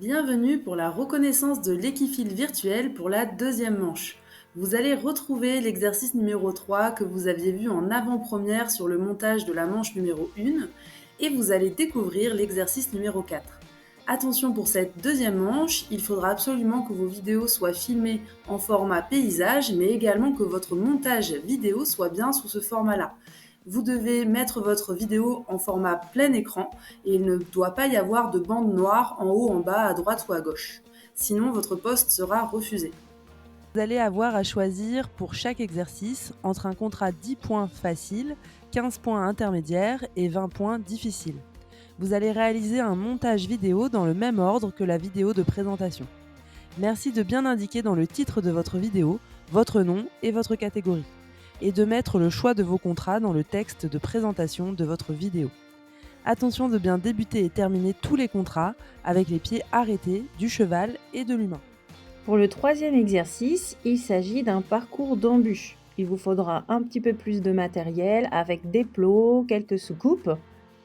Bienvenue pour la reconnaissance de l'équifile virtuel pour la deuxième manche. Vous allez retrouver l'exercice numéro 3 que vous aviez vu en avant-première sur le montage de la manche numéro 1 et vous allez découvrir l'exercice numéro 4. Attention pour cette deuxième manche, il faudra absolument que vos vidéos soient filmées en format paysage mais également que votre montage vidéo soit bien sous ce format-là. Vous devez mettre votre vidéo en format plein écran et il ne doit pas y avoir de bande noire en haut, en bas, à droite ou à gauche. Sinon, votre poste sera refusé. Vous allez avoir à choisir pour chaque exercice entre un contrat 10 points facile, 15 points intermédiaires et 20 points difficiles. Vous allez réaliser un montage vidéo dans le même ordre que la vidéo de présentation. Merci de bien indiquer dans le titre de votre vidéo votre nom et votre catégorie, et de mettre le choix de vos contrats dans le texte de présentation de votre vidéo. Attention de bien débuter et terminer tous les contrats avec les pieds arrêtés du cheval et de l'humain. Pour le troisième exercice, il s'agit d'un parcours d'embûches. Il vous faudra un petit peu plus de matériel avec des plots, quelques soucoupes,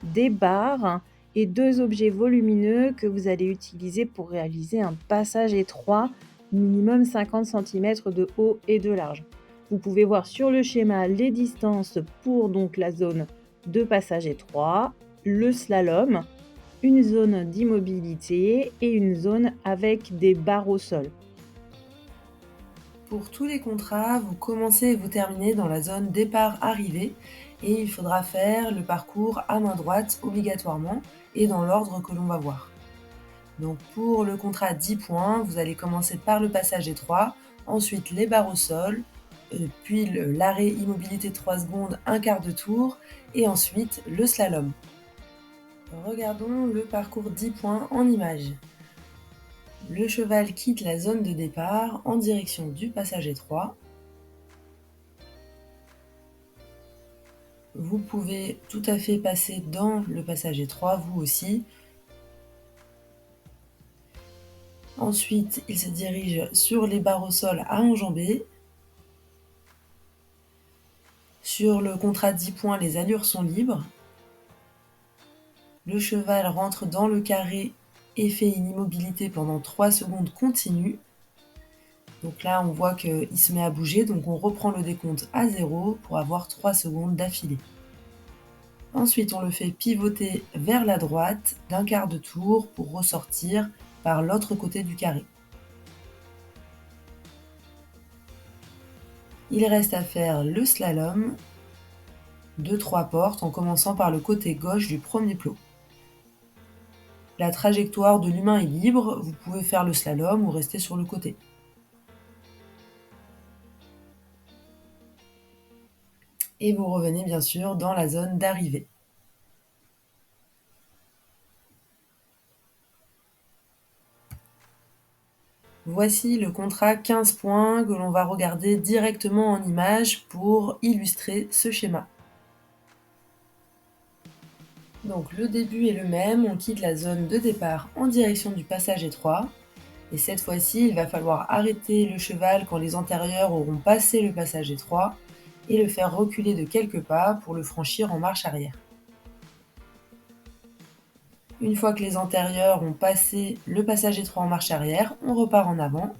des barres et 2 objets volumineux que vous allez utiliser pour réaliser un passage étroit, minimum 50 cm de haut et de large. Vous pouvez voir sur le schéma les distances pour donc la zone de passage étroit, le slalom, une zone d'immobilité et une zone avec des barres au sol. Pour tous les contrats, vous commencez et vous terminez dans la zone départ-arrivée et il faudra faire le parcours à main droite obligatoirement et dans l'ordre que l'on va voir. Donc pour le contrat 10 points, vous allez commencer par le passage étroit, ensuite les barres au sol, puis l'arrêt immobilité 3 secondes, un quart de tour et ensuite le slalom. Regardons le parcours 10 points en images. Le cheval quitte la zone de départ en direction du passage étroit. Vous pouvez tout à fait passer dans le passage étroit, vous aussi. Ensuite, il se dirige sur les barres au sol à enjamber. Sur le contrat 10 points, les allures sont libres. Le cheval rentre dans le carré et fait une immobilité pendant 3 secondes continues. Donc là, on voit qu'il se met à bouger, donc on reprend le décompte à 0 pour avoir 3 secondes d'affilée. Ensuite, on le fait pivoter vers la droite d'un quart de tour pour ressortir par l'autre côté du carré. Il reste à faire le slalom de 3 portes en commençant par le côté gauche du premier plot. La trajectoire de l'humain est libre, vous pouvez faire le slalom ou rester sur le côté. Et vous revenez bien sûr dans la zone d'arrivée. Voici le contrat 15 points que l'on va regarder directement en image pour illustrer ce schéma. Donc le début est le même, on quitte la zone de départ en direction du passage étroit. Et cette fois-ci, il va falloir arrêter le cheval quand les antérieurs auront passé le passage étroit et le faire reculer de quelques pas pour le franchir en marche arrière. Une fois que les antérieurs ont passé le passage étroit en marche arrière, on repart en avant.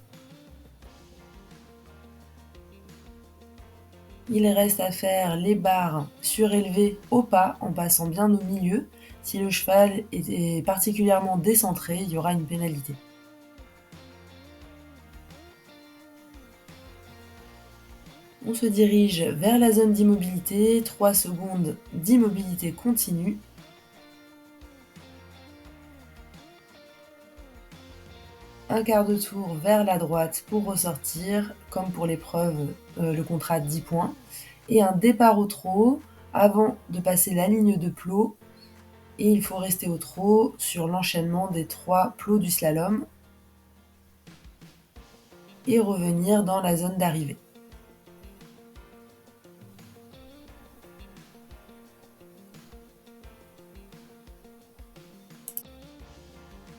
Il reste à faire les barres surélevées au pas en passant bien au milieu. Si le cheval est particulièrement décentré, il y aura une pénalité. On se dirige vers la zone d'immobilité, 3 secondes d'immobilité continue. Un quart de tour vers la droite pour ressortir, comme pour l'épreuve, le contrat 10 points. Et un départ au trot avant de passer la ligne de plot. Et il faut rester au trot sur l'enchaînement des 3 plots du slalom. Et revenir dans la zone d'arrivée.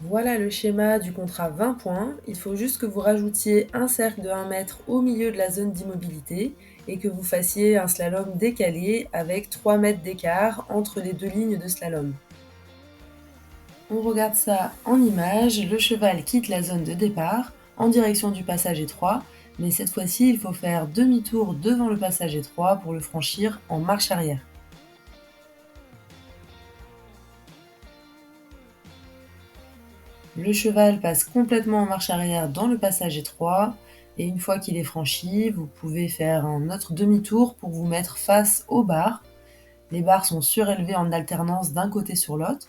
Voilà le schéma du contrat 20 points. Il faut juste que vous rajoutiez un cercle de 1 mètre au milieu de la zone d'immobilité et que vous fassiez un slalom décalé avec 3 mètres d'écart entre les deux lignes de slalom. On regarde ça en image, le cheval quitte la zone de départ en direction du passage étroit, mais cette fois-ci il faut faire demi-tour devant le passage étroit pour le franchir en marche arrière. Le cheval passe complètement en marche arrière dans le passage étroit, et une fois qu'il est franchi, vous pouvez faire un autre demi-tour pour vous mettre face aux barres. Les barres sont surélevées en alternance d'un côté sur l'autre.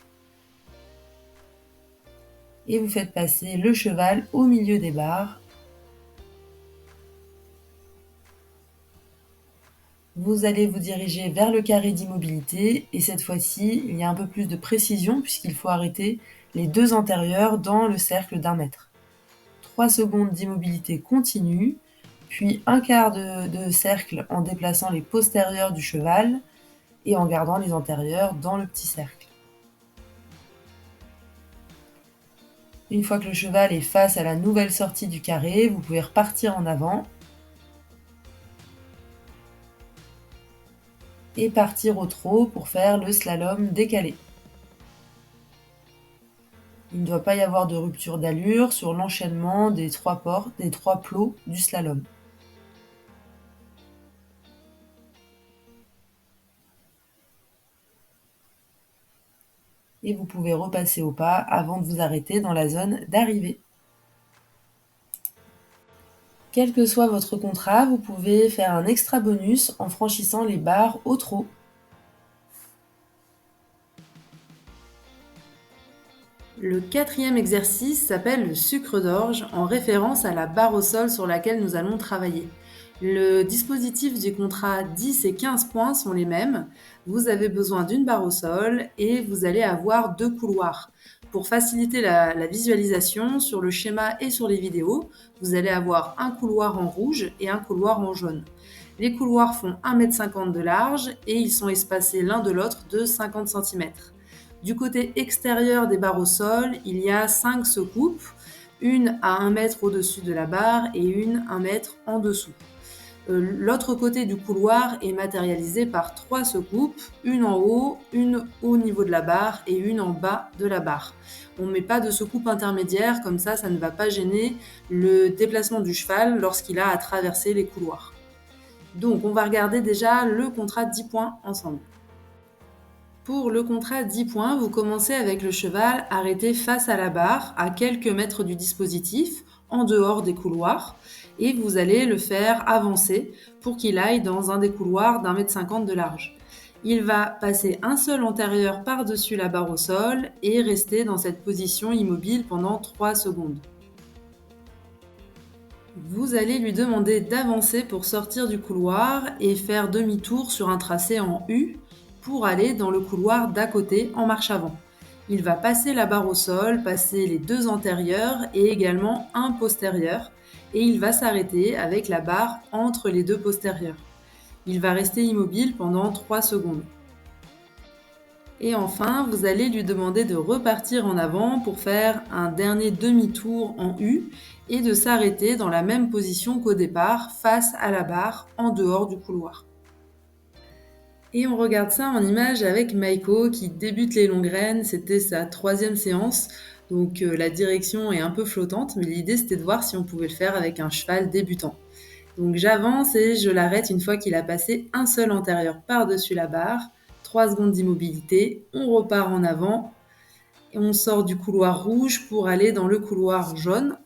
Et vous faites passer le cheval au milieu des barres. Vous allez vous diriger vers le carré d'immobilité et cette fois-ci, il y a un peu plus de précision puisqu'il faut arrêter les deux antérieurs dans le cercle d'1 mètre. 3 secondes d'immobilité continue, puis un quart de cercle en déplaçant les postérieurs du cheval et en gardant les antérieurs dans le petit cercle. Une fois que le cheval est face à la nouvelle sortie du carré, vous pouvez repartir en avant et partir au trot pour faire le slalom décalé. Il ne doit pas y avoir de rupture d'allure sur l'enchaînement des 3 plots du slalom. Et vous pouvez repasser au pas avant de vous arrêter dans la zone d'arrivée. Quel que soit votre contrat, vous pouvez faire un extra bonus en franchissant les barres au trot. Le 4e exercice s'appelle le sucre d'orge en référence à la barre au sol sur laquelle nous allons travailler. Le dispositif du contrat 10 et 15 points sont les mêmes. Vous avez besoin d'une barre au sol et vous allez avoir 2 couloirs. Pour faciliter la visualisation, sur le schéma et sur les vidéos, vous allez avoir un couloir en rouge et un couloir en jaune. Les couloirs font 1,50 m de large et ils sont espacés l'un de l'autre de 50 cm. Du côté extérieur des barres au sol, il y a 5 secoupes, une à 1 mètre au-dessus de la barre et une 1 mètre en dessous. L'autre côté du couloir est matérialisé par 3 secoupes, une en haut, une au niveau de la barre et une en bas de la barre. On ne met pas de secoupe intermédiaire, comme ça ne va pas gêner le déplacement du cheval lorsqu'il a à traverser les couloirs. Donc on va regarder déjà le contrat 10 points ensemble. Pour le contrat 10 points, vous commencez avec le cheval arrêté face à la barre, à quelques mètres du dispositif, en dehors des couloirs, et vous allez le faire avancer pour qu'il aille dans un des couloirs d'1,50 m de large. Il va passer un seul antérieur par-dessus la barre au sol et rester dans cette position immobile pendant 3 secondes. Vous allez lui demander d'avancer pour sortir du couloir et faire demi-tour sur un tracé en U pour aller dans le couloir d'à côté en marche avant. Il va passer la barre au sol, passer les 2 antérieurs et également un postérieur et il va s'arrêter avec la barre entre les 2 postérieurs. Il va rester immobile pendant 3 secondes. Et enfin, vous allez lui demander de repartir en avant pour faire un dernier demi-tour en U et de s'arrêter dans la même position qu'au départ, face à la barre, en dehors du couloir. Et on regarde ça en image avec Maiko qui débute les longues graines, c'était sa 3e séance, donc la direction est un peu flottante, mais l'idée c'était de voir si on pouvait le faire avec un cheval débutant. Donc j'avance et je l'arrête une fois qu'il a passé un seul antérieur par-dessus la barre, 3 secondes d'immobilité, on repart en avant, et on sort du couloir rouge pour aller dans le couloir jaune.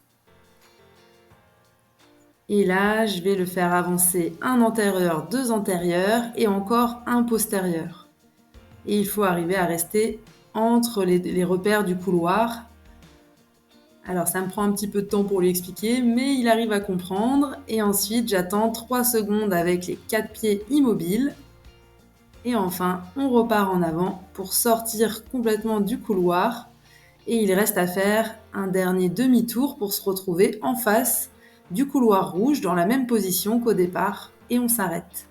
Et là, je vais le faire avancer un antérieur, 2 antérieurs et encore un postérieur. Et il faut arriver à rester entre les repères du couloir. Alors ça me prend un petit peu de temps pour lui expliquer, mais il arrive à comprendre. Et ensuite, j'attends 3 secondes avec les 4 pieds immobiles. Et enfin, on repart en avant pour sortir complètement du couloir. Et il reste à faire un dernier demi-tour pour se retrouver en face du couloir rouge dans la même position qu'au départ et on s'arrête.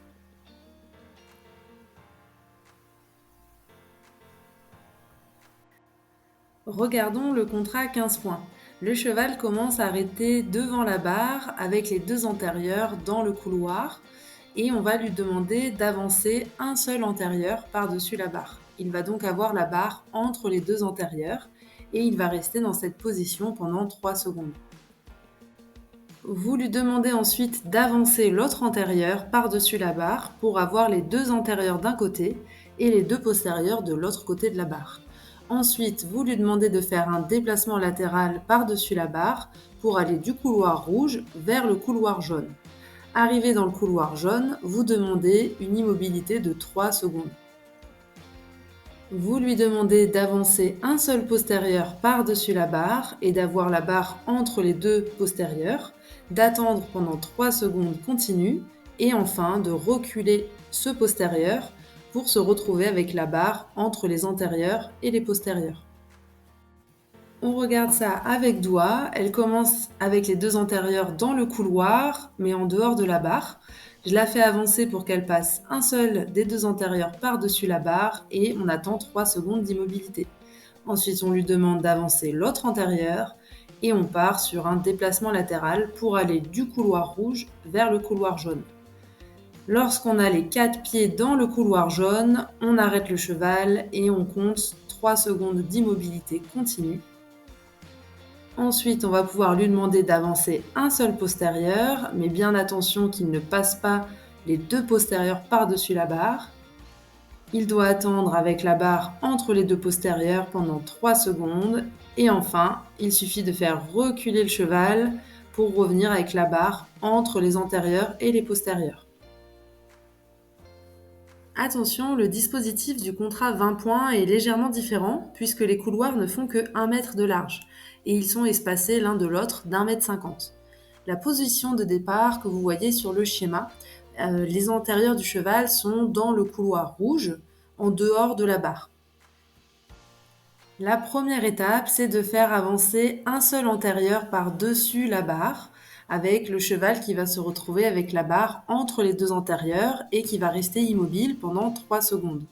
Regardons le contrat 15 points. Le cheval commence à arrêter devant la barre avec les 2 antérieurs dans le couloir et on va lui demander d'avancer un seul antérieur par-dessus la barre. Il va donc avoir la barre entre les 2 antérieurs et il va rester dans cette position pendant 3 secondes. Vous lui demandez ensuite d'avancer l'autre antérieur par-dessus la barre pour avoir les 2 antérieurs d'un côté et les 2 postérieurs de l'autre côté de la barre. Ensuite, vous lui demandez de faire un déplacement latéral par-dessus la barre pour aller du couloir rouge vers le couloir jaune. Arrivé dans le couloir jaune, vous demandez une immobilité de 3 secondes. Vous lui demandez d'avancer un seul postérieur par-dessus la barre et d'avoir la barre entre les 2 postérieurs, d'attendre pendant 3 secondes continues et enfin de reculer ce postérieur pour se retrouver avec la barre entre les antérieurs et les postérieurs. On regarde ça avec doigt. Elle commence avec les 2 antérieurs dans le couloir, mais en dehors de la barre. Je la fais avancer pour qu'elle passe un seul des 2 antérieurs par-dessus la barre et on attend 3 secondes d'immobilité. Ensuite, on lui demande d'avancer l'autre antérieur et on part sur un déplacement latéral pour aller du couloir rouge vers le couloir jaune. Lorsqu'on a les 4 pieds dans le couloir jaune, on arrête le cheval et on compte 3 secondes d'immobilité continue. Ensuite, on va pouvoir lui demander d'avancer un seul postérieur, mais bien attention qu'il ne passe pas les 2 postérieurs par-dessus la barre. Il doit attendre avec la barre entre les 2 postérieurs pendant 3 secondes. Et enfin, il suffit de faire reculer le cheval pour revenir avec la barre entre les antérieurs et les postérieurs. Attention, le dispositif du contrat 20 points est légèrement différent puisque les couloirs ne font que 1 mètre de large et ils sont espacés l'un de l'autre d'1,50 m. La position de départ que vous voyez sur le schéma, les antérieurs du cheval sont dans le couloir rouge, en dehors de la barre. La première étape, c'est de faire avancer un seul antérieur par-dessus la barre, avec le cheval qui va se retrouver avec la barre entre les 2 antérieurs et qui va rester immobile pendant 3 secondes.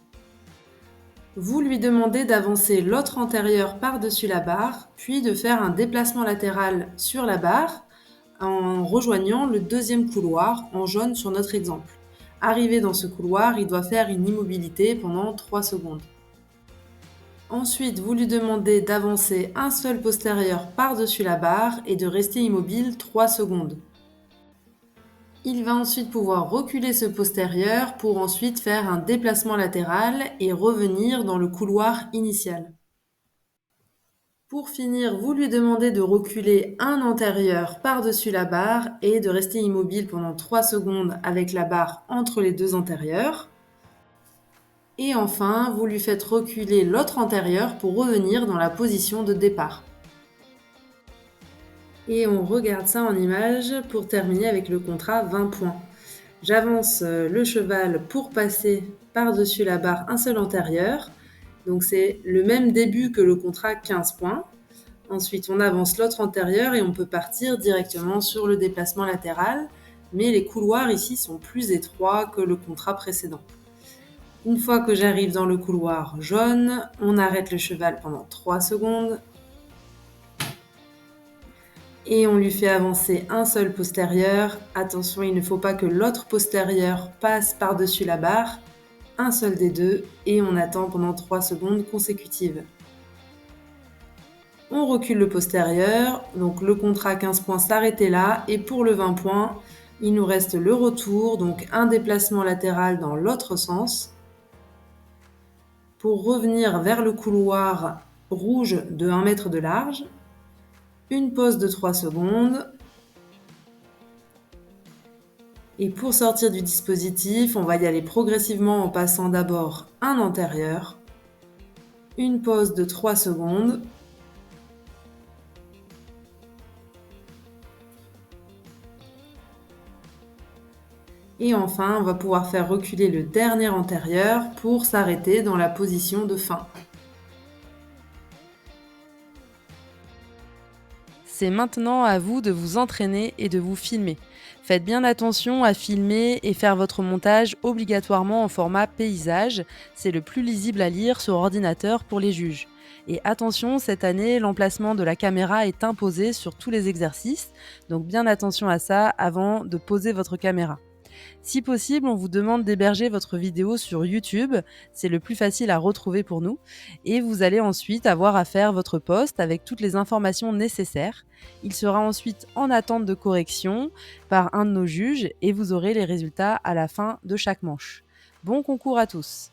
Vous lui demandez d'avancer l'autre antérieur par-dessus la barre, puis de faire un déplacement latéral sur la barre en rejoignant le 2e couloir en jaune sur notre exemple. Arrivé dans ce couloir, il doit faire une immobilité pendant 3 secondes. Ensuite, vous lui demandez d'avancer un seul postérieur par-dessus la barre et de rester immobile 3 secondes. Il va ensuite pouvoir reculer ce postérieur pour ensuite faire un déplacement latéral et revenir dans le couloir initial. Pour finir, vous lui demandez de reculer un antérieur par-dessus la barre et de rester immobile pendant 3 secondes avec la barre entre les 2 antérieurs. Et enfin, vous lui faites reculer l'autre antérieur pour revenir dans la position de départ. Et on regarde ça en image pour terminer avec le contrat 20 points. J'avance le cheval pour passer par-dessus la barre un seul antérieur. Donc c'est le même début que le contrat 15 points. Ensuite, on avance l'autre antérieur et on peut partir directement sur le déplacement latéral. Mais les couloirs ici sont plus étroits que le contrat précédent. Une fois que j'arrive dans le couloir jaune, on arrête le cheval pendant 3 secondes et on lui fait avancer un seul postérieur. Attention, il ne faut pas que l'autre postérieur passe par-dessus la barre, un seul des 2 et on attend pendant 3 secondes consécutives. On recule le postérieur, donc le contrat 15 points s'arrêtait là et pour le 20 points, il nous reste le retour, donc un déplacement latéral dans l'autre sens pour revenir vers le couloir rouge de 1 mètre de large, une pause de 3 secondes. Et pour sortir du dispositif, on va y aller progressivement en passant d'abord un antérieur, une pause de 3 secondes. Et enfin, on va pouvoir faire reculer le dernier antérieur pour s'arrêter dans la position de fin. C'est maintenant à vous de vous entraîner et de vous filmer. Faites bien attention à filmer et faire votre montage obligatoirement en format paysage. C'est le plus lisible à lire sur ordinateur pour les juges. Et attention, cette année, l'emplacement de la caméra est imposé sur tous les exercices. Donc bien attention à ça avant de poser votre caméra. Si possible, on vous demande d'héberger votre vidéo sur YouTube, c'est le plus facile à retrouver pour nous, et vous allez ensuite avoir à faire votre post avec toutes les informations nécessaires. Il sera ensuite en attente de correction par un de nos juges et vous aurez les résultats à la fin de chaque manche. Bon concours à tous!